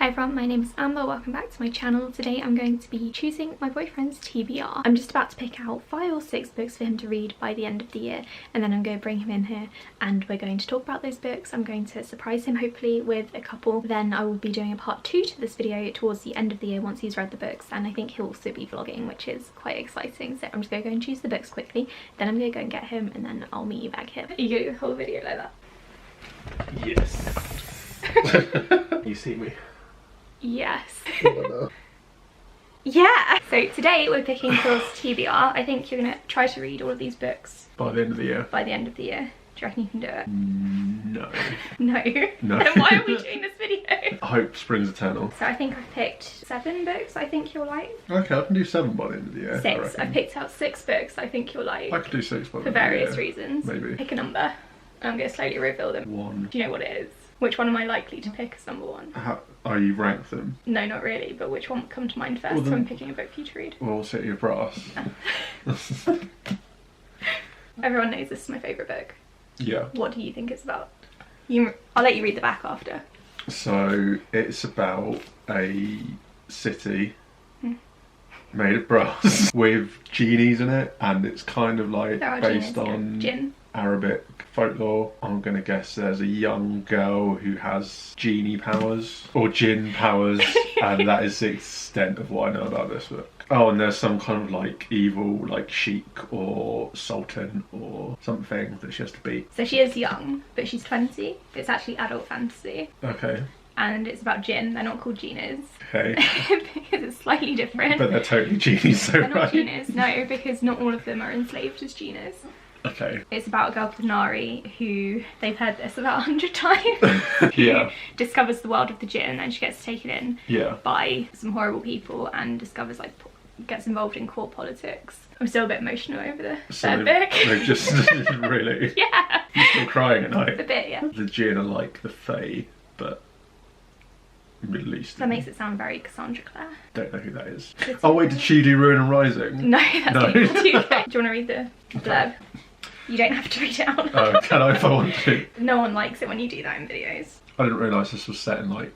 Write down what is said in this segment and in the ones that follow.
Hi everyone, my name is Amber, welcome back to my channel. Today I'm going to be choosing my boyfriend's TBR. I'm just about to pick out 5 or 6 books for him to read by the end of the year, and then I'm going to bring him in here and we're going to talk about those books. I'm going to surprise him hopefully with a couple. Then I will be doing a part 2 to this video towards the end of the year once he's read the books, and I think he'll also be vlogging, which is quite exciting. So I'm just going to go and choose the books quickly, then I'm going to go and get him, and then I'll meet you back here. Are you going to do the whole video like that? Yes. You see me? Yes. Yeah! So today we're picking Quill's TBR. I think you're going to try to read all of these books by the end of the year. By the end of the year. Do you reckon you can do it? No. No? No. Then why are we doing this video? Hope springs eternal. So I think I've picked 7 books I think you'll like. Okay, I can do 7 by the end of the year. 6. I've picked out 6 books I think you'll like. I could do 6 by the end of the year. For various reasons. Maybe. Pick a number. And I'm going to slowly reveal them. 1. Do you know what it is? Which one am I likely to pick as number 1? Are you rank them? No, not really, but which one would come to mind first Well, then, when I'm picking a book for you to read? Well, City of Brass. Everyone knows this is my favourite book. Yeah. What do you think it's about? I'll let you read the back after. So, it's about a city made of brass with genies in it, and it's kind of like based on gin. Arabic folklore. I'm gonna guess there's a young girl who has genie powers or jinn powers, and that is the extent of what I know about this book. Oh, and there's some kind of like evil like sheik or sultan or something that she has to beat. So she is young, but she's 20. It's actually adult fantasy. Okay. And it's about jinn. They're not called genies. Okay. Because it's slightly different. But they're totally genies, so they're not genies, no, because not all of them are enslaved as genies. Okay. It's about a girl called Nari who, they've heard this about 100 times, yeah. discovers the world of the jinn, and she gets taken in by some horrible people and discovers, like, gets involved in court politics. I'm still a bit emotional over the third book. They've just really? Yeah. You're still crying at night? A bit, yeah. The jinn are like the Fae, but Middle Eastern. That makes it sound very Cassandra Clare. Don't know who that is. Oh wait, did she do Ruin and Rising? No, that's Evil 2. Do you want to read the blurb? You don't have to read it out. Oh, can I if I want to? No one likes it when you do that in videos. I didn't realise this was set in like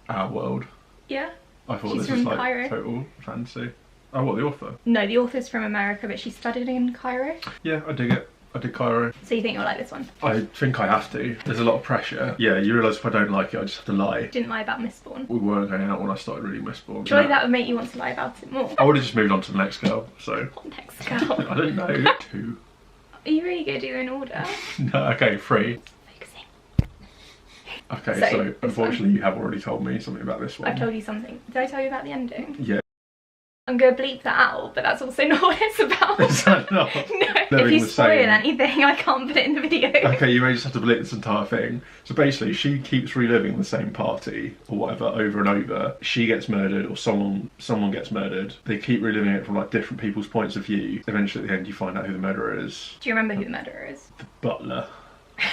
our world. Yeah. I thought She's this was from like Cairo. total fantasy. Oh, what, the author? No, the author's from America, but she studied in Cairo. Yeah, I dig it. I did Cairo. So you think you'll like this one? I think I have to. There's a lot of pressure. Yeah, you realise if I don't like it, I just have to lie. Didn't lie about Mistborn. We weren't going out when I started reading Mistborn. Surely that would make you want to lie about it more. I would have just moved on to the next girl, so. What next girl? I don't know. 2. Are you really going to do in order? No, okay, 3. Okay, so unfortunately you have already told me something about this one. I've told you something. Did I tell you about the ending? Yeah. I'm going to bleep that out, but that's also not what it's about. Is that not? No, if you spoil anything, I can't put it in the video. Okay, you may just have to bleep this entire thing. So basically, she keeps reliving the same party, or whatever, over and over. She gets murdered, or someone gets murdered. They keep reliving it from like different people's points of view. Eventually at the end you find out who the murderer is. Do you remember who the murderer is? The butler.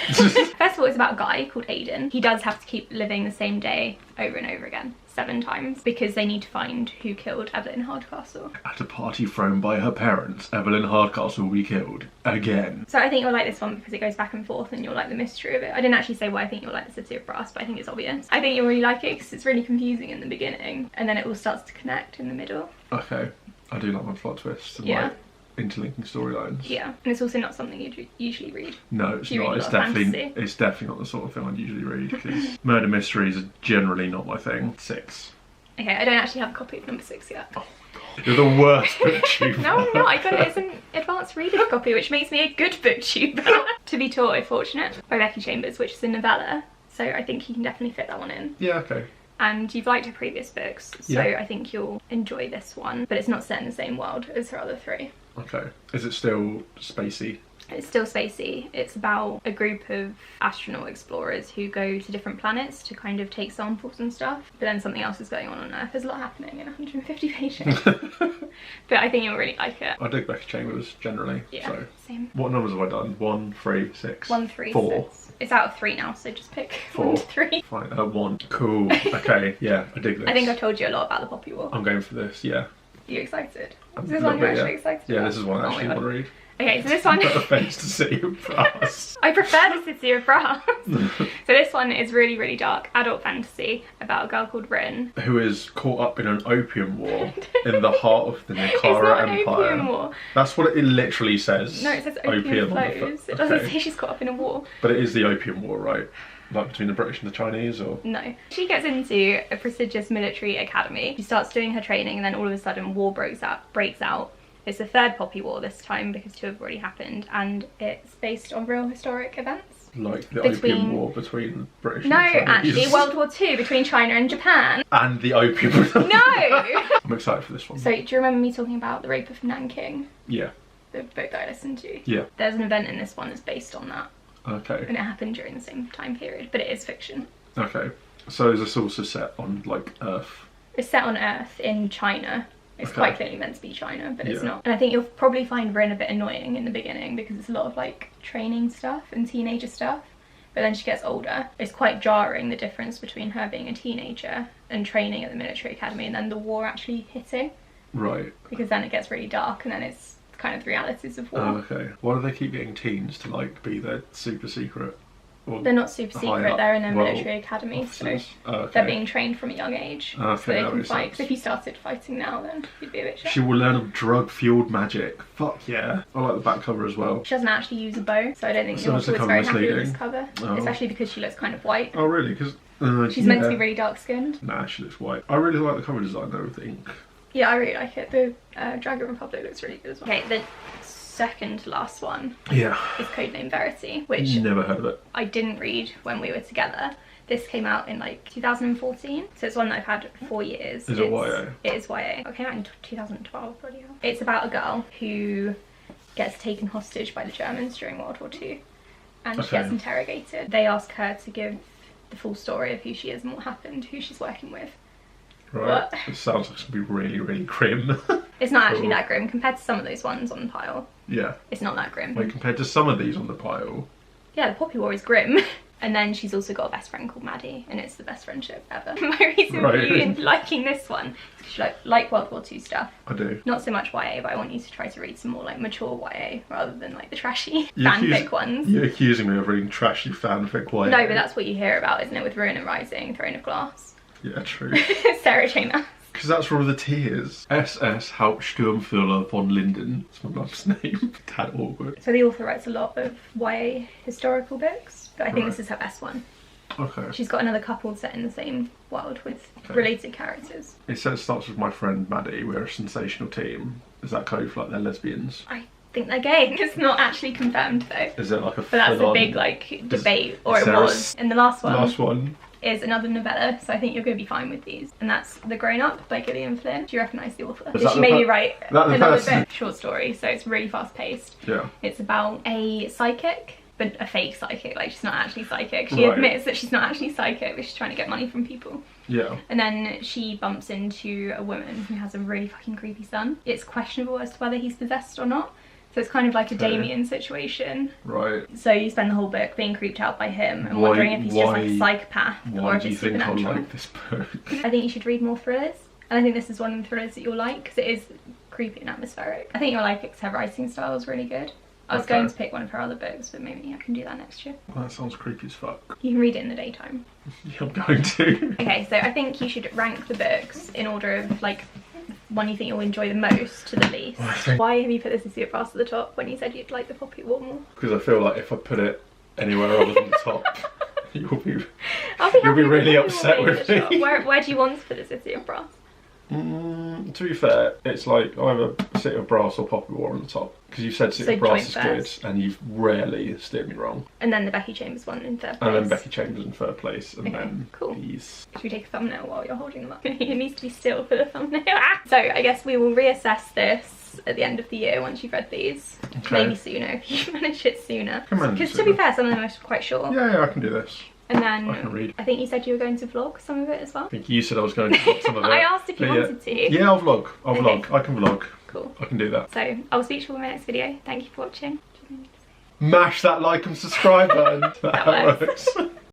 First of all, it's about a guy called Aiden. He does have to keep living the same day over and over again, 7 times, because they need to find who killed Evelyn Hardcastle. At a party thrown by her parents, Evelyn Hardcastle will be killed. Again. So I think you'll like this one because it goes back and forth and you'll like the mystery of it. I didn't actually say why I think you'll like the City of Brass, but I think it's obvious. I think you'll really like it because it's really confusing in the beginning, and then it all starts to connect in the middle. Okay. I do like my plot twists and like interlinking storylines. Yeah, and it's also not something you'd usually read. No, it's not. It's definitely not the sort of thing I'd usually read, because murder mysteries are generally not my thing. 6. Okay, I don't actually have a copy of number 6 yet. Oh my god. You're the worst booktuber. No, I'm not. I got it as an advanced reading copy, which makes me a good booktuber. To Be Taught If Fortunate by Becky Chambers, which is a novella, so I think you can definitely fit that one in. Yeah, okay. And you've liked her previous books, so I think you'll enjoy this one, but it's not set in the same world as her other 3. Okay. Is it still spacey? It's still spacey. It's about a group of astronaut explorers who go to different planets to kind of take samples and stuff, but then something else is going on Earth. There's a lot happening in 150 pages. But I think you'll really like it. I dig Becky Chambers generally. Yeah, so. Same. What numbers have I done? 1, 3, 6? 1, 3, 4. 6. It's out of 3 now, so just pick 4. 1 to 3. Fine. 1. Cool. Okay, yeah, I dig this. I think I've told you a lot about the Poppy War. I'm going for this, yeah. Are you excited? A Is this little one you're bit, actually excited Yeah, about? this is one I Oh my actually God. want to read. Okay, so this one... No offence to City of Brass. I prefer the City of Brass. So this one is really, really dark adult fantasy about a girl called Rin. Who is caught up in an opium war in the heart of the It's Nikara not an Empire. opium war. That's what it literally says. No, it says opium on the flows. front. It doesn't Okay. say she's caught up in a war. But it is the Opium War, right? Like between the British and the Chinese, or? No. She gets into a prestigious military academy. She starts doing her training and then all of a sudden war breaks out. It's the third Poppy War this time because 2 have already happened, and it's based on real historic events. Like the Opium War between the British No, and the Chinese. actually, World War II between China and Japan. And the Opium War. No! I'm excited for this one. So, do you remember me talking about the rape of Nanking? Yeah. The book that I listened to? Yeah. There's an event in this one that's based on that, Okay. and it happened during the same time period, but it is fiction. Okay. So is this also set on like Earth? It's set on Earth in China. It's Okay. quite clearly meant to be China, but it's Yeah. not. And I think you'll probably find Rin a bit annoying in the beginning because it's a lot of like training stuff and teenager stuff. But then she gets older. It's quite jarring, the difference between her being a teenager and training at the military academy and then the war actually hitting. Right. Because then it gets really dark and then it's kind of the realities of war. Oh, okay. Why do they keep getting teens to like be their super secret? Or They're not super high secret, up they're in a world military academy, so officers? Oh, okay. they're being trained from a young age. Okay, so they that can makes fight. sense. Because if you started fighting now, then you'd be a bit She shy. will learn of drug-fueled magic. Fuck yeah. I like the back cover as well. She doesn't actually use a bow, so I don't think So the is the author was cover very happy with misleading? this cover. Oh. Especially because she looks kind of white. Oh really? Because She's meant to be really dark skinned. Nah, she looks white. I really like the cover design though, with the ink. Yeah, I really like it. The Dragon Republic looks really good as well. Okay, the second to last one Yeah. is Codename Verity, which Never heard of it. I didn't read when we were together. This came out in like 2014, so it's one that I've had 4 years. Is it YA? It is YA. It came out in 2012, bloody hell. It's about a girl who gets taken hostage by the Germans during World War II, and she Okay. gets interrogated. They ask her to give the full story of who she is and what happened, who she's working with. Right. What? It sounds like it's gonna be really, really grim. It's not actually Cool. that grim compared to some of those ones on the pile. Yeah. It's not that grim. Like compared to some of these on the pile. Yeah, the Poppy War is grim. And then she's also got a best friend called Maddie, and it's the best friendship ever. My reason for Right. you in liking this one is because you like World War II stuff. I do. Not so much YA, but I want you to try to read some more like mature YA rather than like the trashy You're fanfic ones. You're accusing me of reading trashy fanfic YA. No, but that's what you hear about, isn't it, with Ruin and Rising, Throne of Glass. Yeah, true. Sarah J. Maas. Because that's where all the T is. SS Hauptsturmführer von Linden. That's my mum's name. Tad awkward. So the author writes a lot of YA historical books, but I think Right. this is her best one. Okay. She's got another couple set in the same world with Okay. related characters. It says it starts with my friend Maddie. We're a sensational team. Is that code for like they're lesbians? I think they're gay. It's not actually confirmed though. Is it like a But that's a full-on- big like debate, or is it there a was. And the last one Last one. is another novella, so I think you're going to be fine with these. And that's The Grown-Up by Gillian Flynn. Do you recognise the author? Is Did that she the maybe per- write that the another person? book? Short story, so it's really fast paced. Yeah. It's about a psychic, but a fake psychic, like she's not actually psychic. She Right. admits that she's not actually psychic, but she's trying to get money from people. Yeah. And then she bumps into a woman who has a really fucking creepy son. It's questionable as to whether he's possessed or not. So it's kind of like a Okay. Damien situation. Right. So you spend the whole book being creeped out by him and Why- wondering if he's just like a why- psychopath or Why if do you it's think I supernatural. like this book? I think you should read more thrillers. And I think this is one of the thrillers that you'll like because it is creepy and atmospheric. I think you'll like it because her writing style is really good. I was Okay. going to pick one of her other books, but maybe I can do that next year. Well, that sounds creepy as fuck. You can read it in the daytime. Yeah, I'm going to. Okay, so I think you should rank the books in order of like one you think you'll enjoy the most to the least. I think- Why have you put this as your pass at the top when you said you'd like the Poppy War more? Because I feel like if I put it anywhere other than the top, you'll be I'll be You'll be happy really with upset Poppy War with being at the me. top. Where do you want to put the City of Brass? To be fair, it's like either City of Brass or Poppy War on the top. Because you said City So of Brass joint is first. good, and you've rarely steered me wrong. And then the Becky Chambers one in third place. And then Becky Chambers in third place, and Okay, then cool. these. Should we take a thumbnail while you're holding them up? It needs to be still for the thumbnail. So I guess we will reassess this at the end of the year once you've read these. Okay. Maybe sooner if you manage it sooner. Can manage Because it to be sooner. fair, some of them I'm quite sure. Yeah, I can do this. And then I can read. I think you said you were going to vlog some of it as well. I think you said I was going to vlog some of it. I asked if you but yeah. wanted to. Yeah, I'll vlog. I'll Okay. vlog. I can vlog. Cool. I can do that. So I'll speak to you in my next video. Thank you for watching. Mash that like and subscribe button. That works. works.